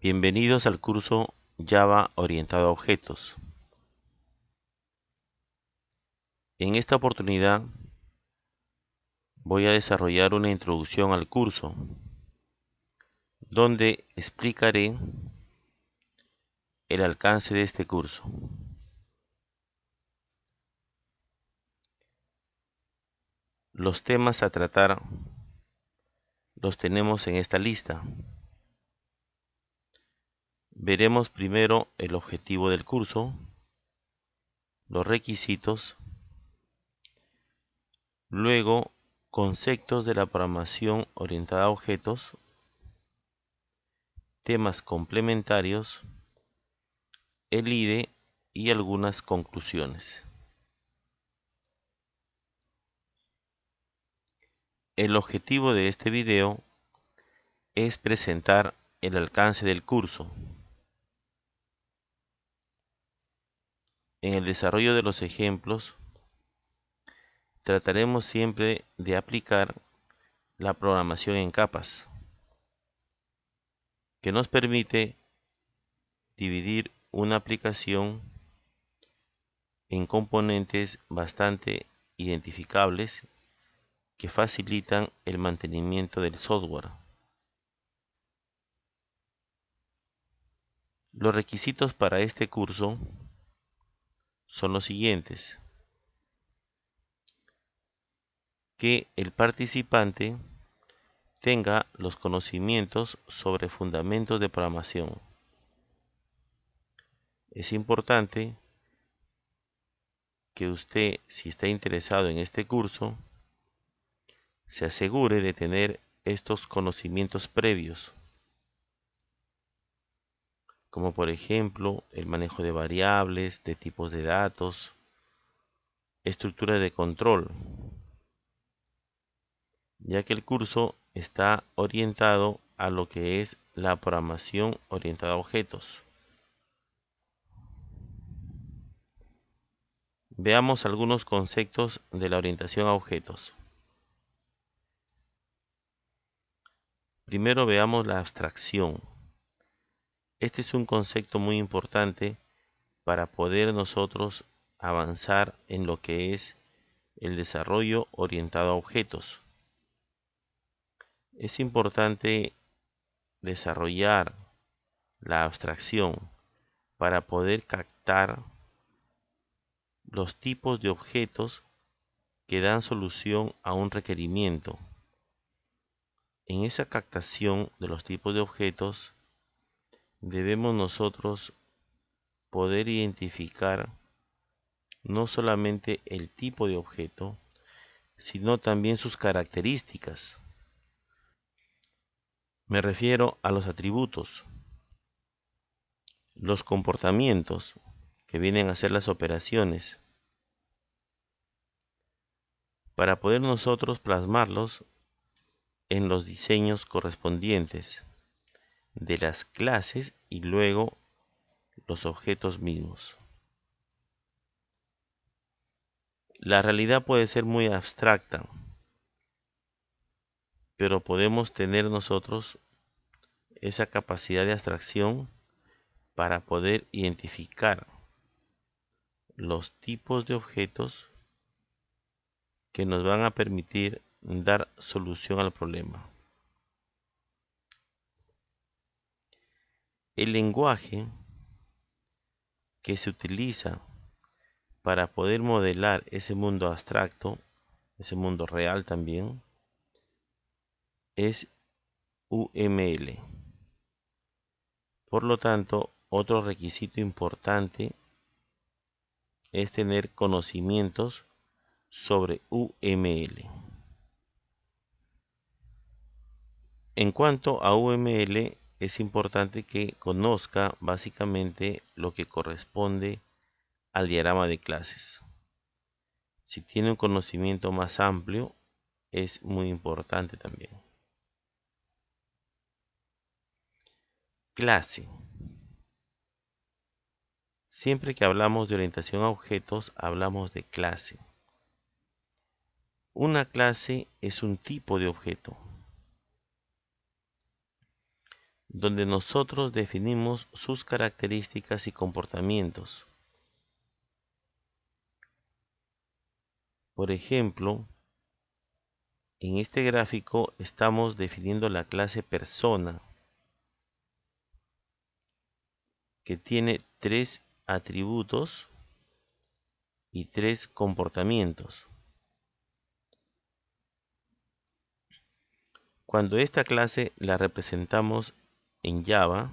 Bienvenidos al curso Java orientado a objetos. En esta oportunidad voy a desarrollar una introducción al curso, donde explicaré el alcance de este curso. Los temas a tratar los tenemos en esta lista. Veremos primero el objetivo del curso, los requisitos, luego conceptos de la programación orientada a objetos, temas complementarios, el IDE y algunas conclusiones. El objetivo de este video es presentar el alcance del curso. En el desarrollo de los ejemplos, trataremos siempre de aplicar la programación en capas, que nos permite dividir una aplicación en componentes bastante identificables que facilitan el mantenimiento del software. Los requisitos para este curso son los siguientes: que el participante tenga los conocimientos sobre fundamentos de programación. Es importante que usted, si está interesado en este curso, se asegure de tener estos conocimientos previos, como por ejemplo el manejo de variables, de tipos de datos, estructura de control, ya que el curso está orientado a lo que es la programación orientada a objetos. Veamos algunos conceptos de la orientación a objetos. Primero veamos la abstracción. Este es un concepto muy importante para poder nosotros avanzar en lo que es el desarrollo orientado a objetos. Es importante desarrollar la abstracción para poder captar los tipos de objetos que dan solución a un requerimiento. En esa captación de los tipos de objetos debemos nosotros poder identificar no solamente el tipo de objeto, sino también sus características. Me refiero a los atributos, los comportamientos que vienen a ser las operaciones, para poder nosotros plasmarlos en los diseños correspondientes de las clases y luego los objetos mismos. La realidad puede ser muy abstracta, pero podemos tener nosotros esa capacidad de abstracción para poder identificar los tipos de objetos que nos van a permitir dar solución al problema. El lenguaje que se utiliza para poder modelar ese mundo abstracto, ese mundo real también, es UML. Por lo tanto, otro requisito importante es tener conocimientos sobre UML. En cuanto a UML, es importante que conozca básicamente lo que corresponde al diagrama de clases. Si tiene un conocimiento más amplio, es muy importante también. Clase. Siempre que hablamos de orientación a objetos, hablamos de clase. Una clase es un tipo de objeto. donde nosotros definimos sus características y comportamientos. Por ejemplo, en este gráfico estamos definiendo la clase persona, que tiene 3 atributos y 3 comportamientos. Cuando esta clase la representamos en Java,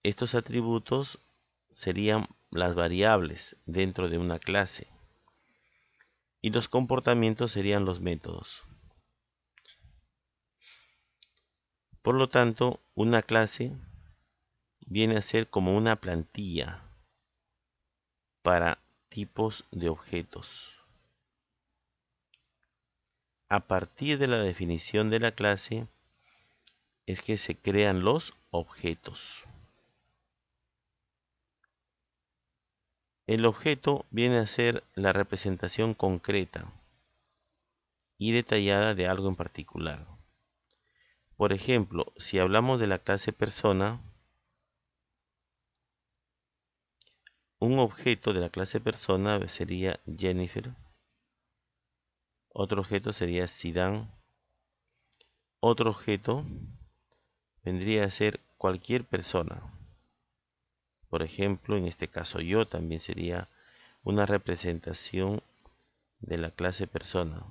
estos atributos serían las variables dentro de una clase y los comportamientos serían los métodos. Por lo tanto, una clase viene a ser como una plantilla para tipos de objetos. A partir de la definición de la clase es que se crean los objetos. El objeto viene a ser la representación concreta y detallada de algo en particular. Por ejemplo, si hablamos de la clase persona, un objeto de la clase persona sería Jennifer, otro objeto sería Zidane, otro objeto vendría a ser cualquier persona. Por ejemplo, en este caso yo también sería una representación de la clase persona.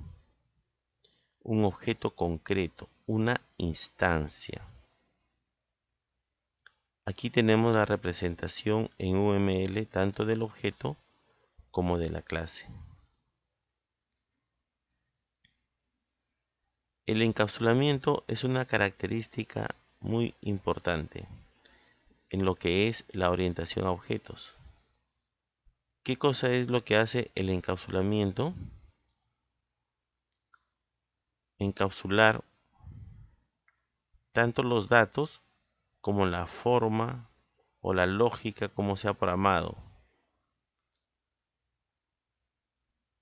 Un objeto concreto, una instancia. Aquí tenemos la representación en UML tanto del objeto como de la clase. El encapsulamiento es una característica muy importante en lo que es la orientación a objetos. ¿Qué cosa es lo que hace el encapsulamiento? Encapsular tanto los datos como la forma o la lógica como se ha programado.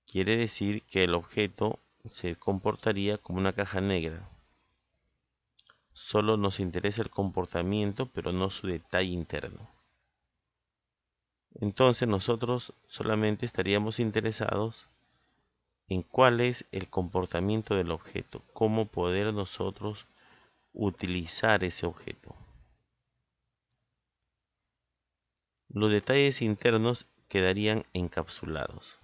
Quiere decir que el objeto se comportaría como una caja negra. Solo nos interesa el comportamiento, pero no su detalle interno. Entonces nosotros solamente estaríamos interesados en cuál es el comportamiento del objeto, cómo poder nosotros utilizar ese objeto. Los detalles internos quedarían encapsulados.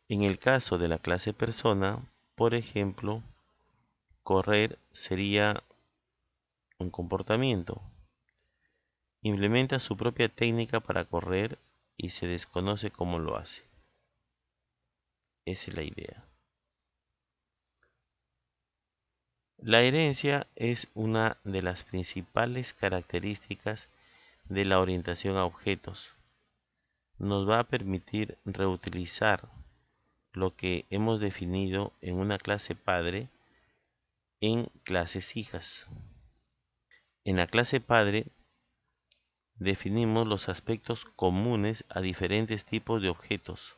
En el caso de la clase persona, por ejemplo, correr sería un comportamiento. Implementa su propia técnica para correr y se desconoce cómo lo hace. Esa es la idea. La herencia es una de las principales características de la orientación a objetos. Nos va a permitir reutilizar lo que hemos definido en una clase padre en clases hijas. En la clase padre definimos los aspectos comunes a diferentes tipos de objetos.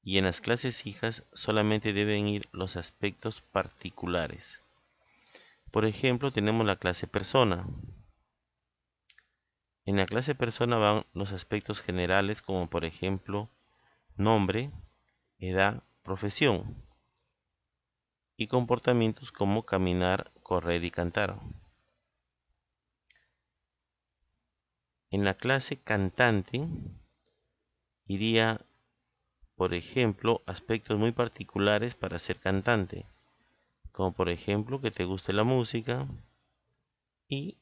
Y en las clases hijas solamente deben ir los aspectos particulares. Por ejemplo, tenemos la clase persona. En la clase persona van los aspectos generales como por ejemplo nombre, edad, profesión y comportamientos como caminar, correr y cantar. En la clase cantante iría, por ejemplo, aspectos muy particulares para ser cantante, como por ejemplo que te guste la música y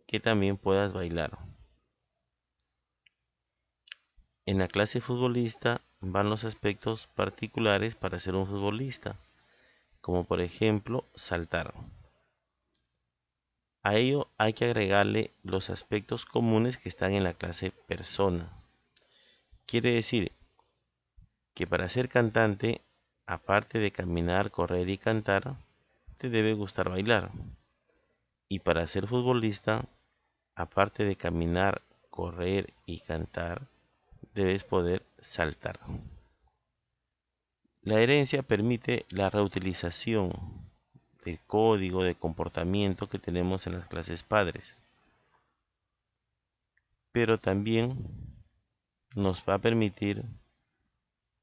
que también puedas bailar. En la clase futbolista van los aspectos particulares para ser un futbolista, como por ejemplo saltar. A ello hay que agregarle los aspectos comunes que están en la clase persona. Quiere decir que para ser cantante, aparte de caminar, correr y cantar, te debe gustar bailar. Y para ser futbolista, aparte de caminar, correr y cantar, debes poder saltar. La herencia permite la reutilización del código de comportamiento que tenemos en las clases padres. Pero también nos va a permitir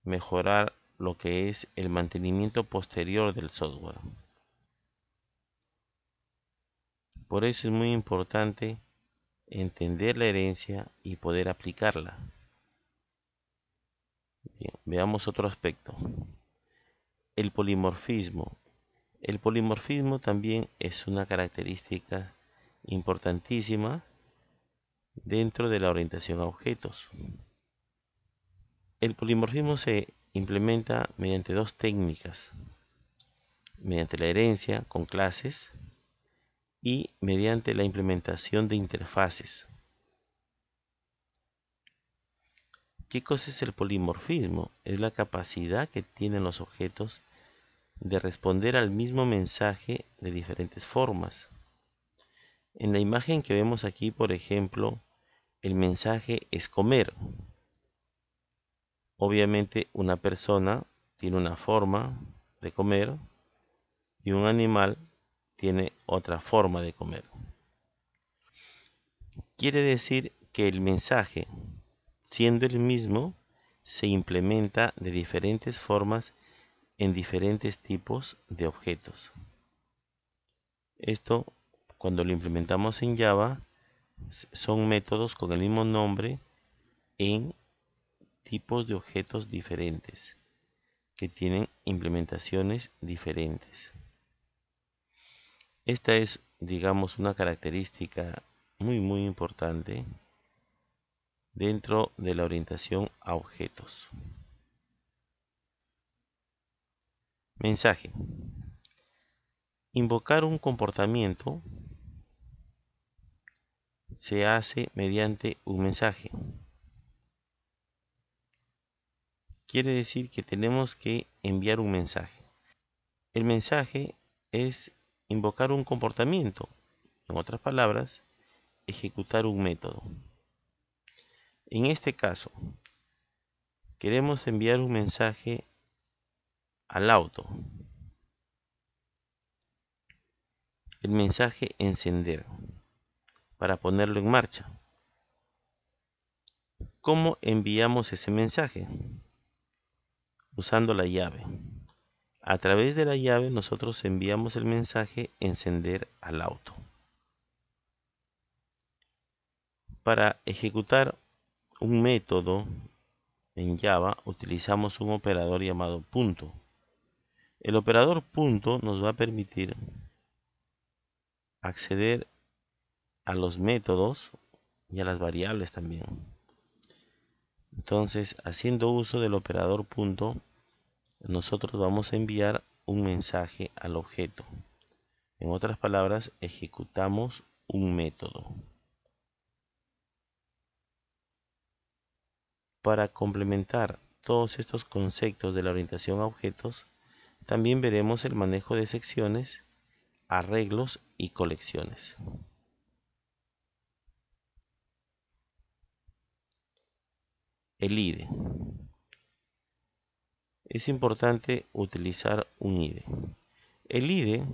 mejorar lo que es el mantenimiento posterior del software. Por eso es muy importante entender la herencia y poder aplicarla. Bien, veamos otro aspecto. El polimorfismo. El polimorfismo también es una característica importantísima dentro de la orientación a objetos. El polimorfismo se implementa mediante dos técnicas, mediante la herencia con clases y mediante la implementación de interfaces. ¿Qué cosa es el polimorfismo? Es la capacidad que tienen los objetos de responder al mismo mensaje de diferentes formas. En la imagen que vemos aquí, por ejemplo, el mensaje es comer. Obviamente una persona tiene una forma de comer y un animal tiene otra forma de comer. Quiere decir que el mensaje, siendo el mismo, se implementa de diferentes formas en diferentes tipos de objetos. Esto, cuando lo implementamos en Java, son métodos con el mismo nombre en tipos de objetos diferentes, que tienen implementaciones diferentes. Esta es, digamos, una característica muy importante dentro de la orientación a objetos. Mensaje. Invocar un comportamiento se hace mediante un mensaje. Quiere decir que tenemos que enviar un mensaje. El mensaje es invocar un comportamiento. En otras palabras, ejecutar un método. En este caso, queremos enviar un mensaje al auto. El mensaje encender para ponerlo en marcha. ¿Cómo enviamos ese mensaje? Usando la llave. A través de la llave nosotros enviamos el mensaje encender al auto. Para ejecutar un método en Java utilizamos un operador llamado punto. El operador punto nos va a permitir acceder a los métodos y a las variables también. Entonces, haciendo uso del operador punto, nosotros vamos a enviar un mensaje al objeto. En otras palabras, ejecutamos un método. Para complementar todos estos conceptos de la orientación a objetos, también veremos el manejo de secciones, arreglos y colecciones. El IDE. Es importante utilizar un IDE. El IDE,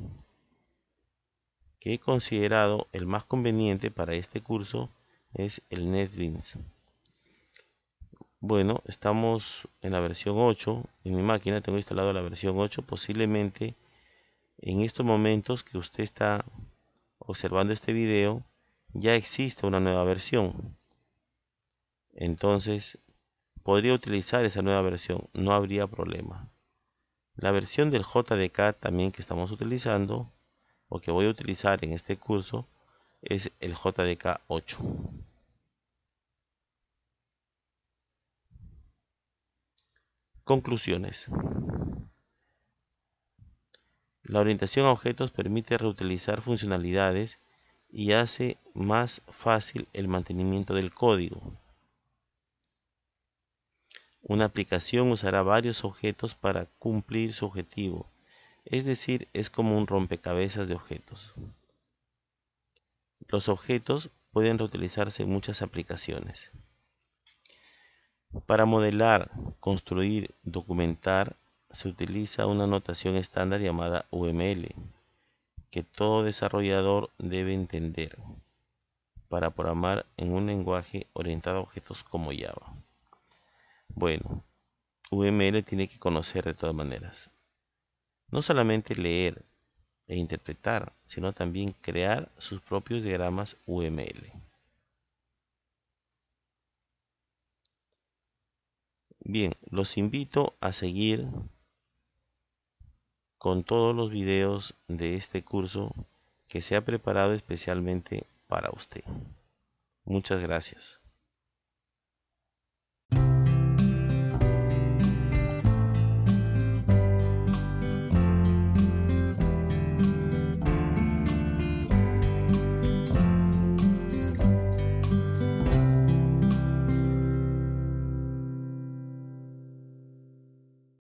que he considerado el más conveniente para este curso, es el NetBeans. Bueno, estamos en la versión 8. En mi máquina tengo instalado la versión 8. Posiblemente en estos momentos que usted está observando este video, ya existe una nueva versión. Entonces, podría utilizar esa nueva versión, no habría problema. La versión del JDK también que estamos utilizando, o que voy a utilizar en este curso, es el JDK 8. Conclusiones. La orientación a objetos permite reutilizar funcionalidades y hace más fácil el mantenimiento del código. Una aplicación usará varios objetos para cumplir su objetivo, es decir, es como un rompecabezas de objetos. Los objetos pueden reutilizarse en muchas aplicaciones. Para modelar, construir, documentar, se utiliza una notación estándar llamada UML. que todo desarrollador debe entender para programar en un lenguaje orientado a objetos como Java. Bueno, UML tiene que conocer de todas maneras. No solamente leer e interpretar, sino también crear sus propios diagramas UML. Bien, los invito a seguir con todos los videos de este curso que se ha preparado especialmente para usted. Muchas gracias.